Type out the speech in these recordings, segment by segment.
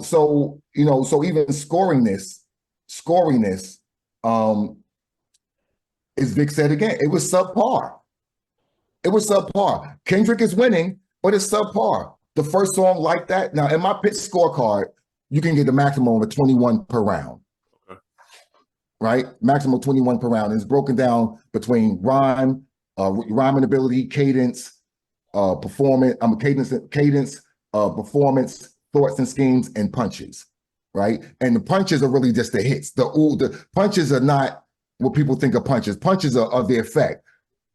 so even scoring this, as Vic said again, it was subpar. It was subpar. Kendrick is winning, but it's subpar. The first song like that. Now, in my pitch scorecard, you can get the maximum of 21 per round. Okay. Right? Maximum 21 per round. And it's broken down between rhyming ability, cadence, performance, performance, thoughts and schemes, and punches. Right? And the punches are really just the hits. The punches are not what people think of punches. Punches are the effect.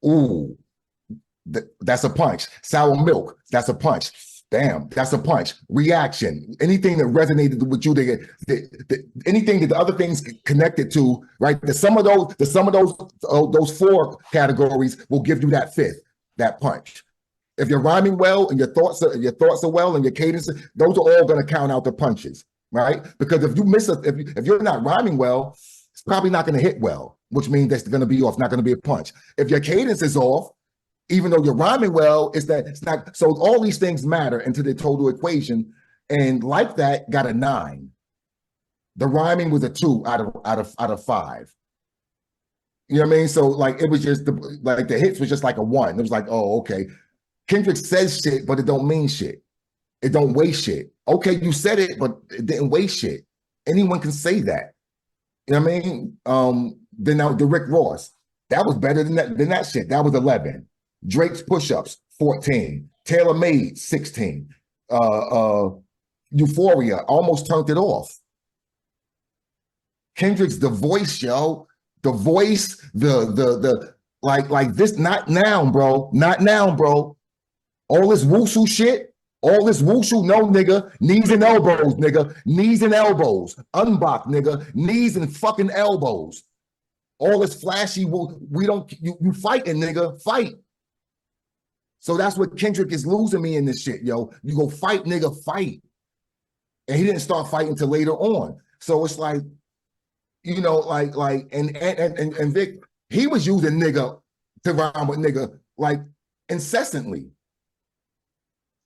Ooh. That's a punch. Sour milk, that's a punch. Damn, that's a punch. Reaction, anything that resonated with you, anything that the other things connected to, right? The sum of those four categories will give you that fifth, that punch. If you're rhyming well and your thoughts are well and your cadence, those are all going to count out the punches, right? Because if you if you're not rhyming well, it's probably not going to hit well, which means that's going to be off, not going to be a punch. If your cadence is off, even though you're rhyming well, it's not. So all these things matter into the total equation. And like that, got a 9. The rhyming was a 2 out of 5. You know what I mean? So like it was just the hits was just like a 1. It was like, oh, okay. Kendrick says shit, but it don't mean shit. It don't weigh shit. Okay, you said it, but it didn't weigh shit. Anyone can say that. You know what I mean? Then now the Rick Ross, that was better than that shit. That was 11. Drake's push-ups, 14. Taylor Made, 16. Euphoria, almost turned it off. Kendrick's The Voice, yo. The Voice, the like this, not now, bro. Not now, bro. All this wushu shit, all this wushu, no, nigga. Knees and elbows, nigga. Knees and elbows. Unbox, nigga. Knees and fucking elbows. All this flashy, you fighting, nigga. Fight. So that's what Kendrick is losing me in this shit, yo. You go fight, nigga, fight. And he didn't start fighting till later on. So it's like, you know, and Vic, he was using nigga to rhyme with nigga like incessantly.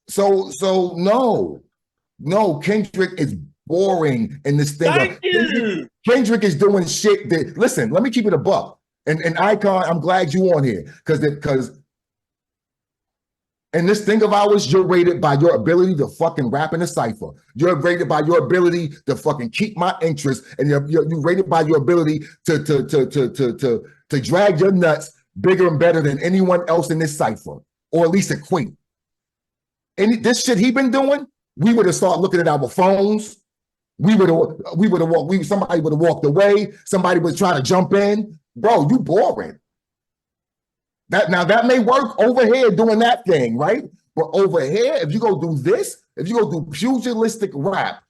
So no, Kendrick is boring in this thing. Thank you. Kendrick is doing shit that, listen, let me keep it a buck. And Icon, I'm glad you on here because in this thing of ours, you're rated by your ability to fucking rap in a cipher. You're rated by your ability to fucking keep my interest, and you're rated by your ability to drag your nuts bigger and better than anyone else in this cipher, or at least equate. And this shit he been doing, we would have started looking at our phones. Somebody would have walked away. Somebody would try to jump in. Bro, you boring. That may work over here doing that thing, right? But over here, if you go do this, if you go do pugilistic rap,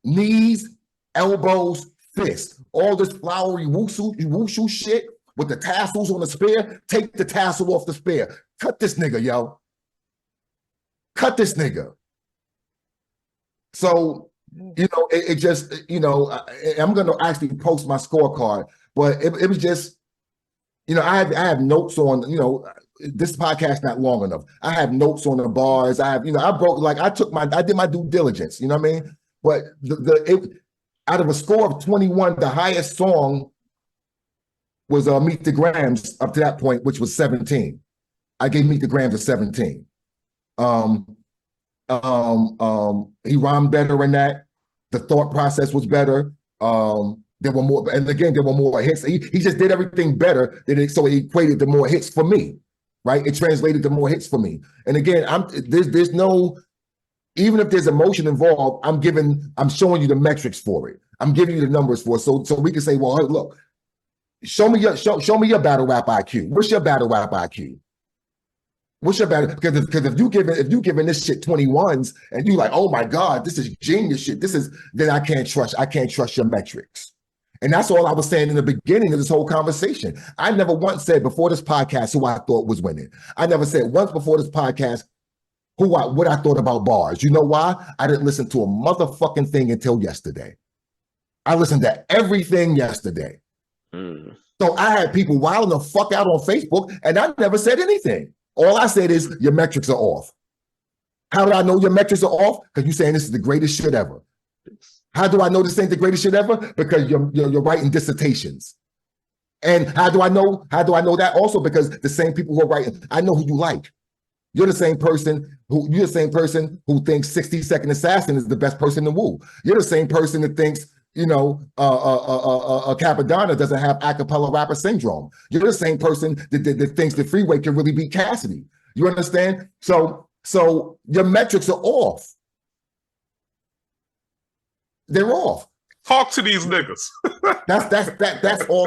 knees, elbows, fists, all this flowery wushu shit with the tassels on the spear, take the tassel off the spear. Cut this nigga, yo. Cut this nigga. So, you know, it just, you know, I'm going to actually post my scorecard, but it was just, you know, I have notes on, you know, this podcast not long enough. I have notes on the bars. I have, you know, I did my due diligence, you know what I mean? But out of a score of 21, the highest song was Meet the Grams up to that point, which was 17. I gave Meet the Grams a 17. He rhymed better in that. The thought process was better. There were more, and again, there were more hits. He just did everything better, so it equated to more hits for me, right? It translated to more hits for me. And again, there's no, even if there's emotion involved, I'm showing you the metrics for it. I'm giving you the numbers for it, so we can say, well, look, show me your battle rap IQ. What's your battle rap IQ? What's your battle? Because if you giving this shit 21s and you like, oh my God, this is genius shit. Then I can't trust your metrics. And that's all I was saying in the beginning of this whole conversation. I never once said before this podcast who I thought was winning. I never said once before this podcast what I thought about bars. You know why? I didn't listen to a motherfucking thing until yesterday. I listened to everything yesterday. So I had people wilding the fuck out on Facebook, and I never said anything. All I said is your metrics are off. How do I know your metrics are off? Because you're saying this is the greatest shit ever. How do I know this ain't the greatest shit ever? Because you're writing dissertations. And how do I know? How do I know that? Also because the same people who are writing, I know who you like. You're the same person who thinks 60-Second Assassin is the best person in Wu. You're the same person that thinks, Capadonna doesn't have a cappella rapper syndrome. You're the same person that thinks the Freeway can really beat Cassidy. You understand? So your metrics are off. They're off. Talk to these niggas. That's all.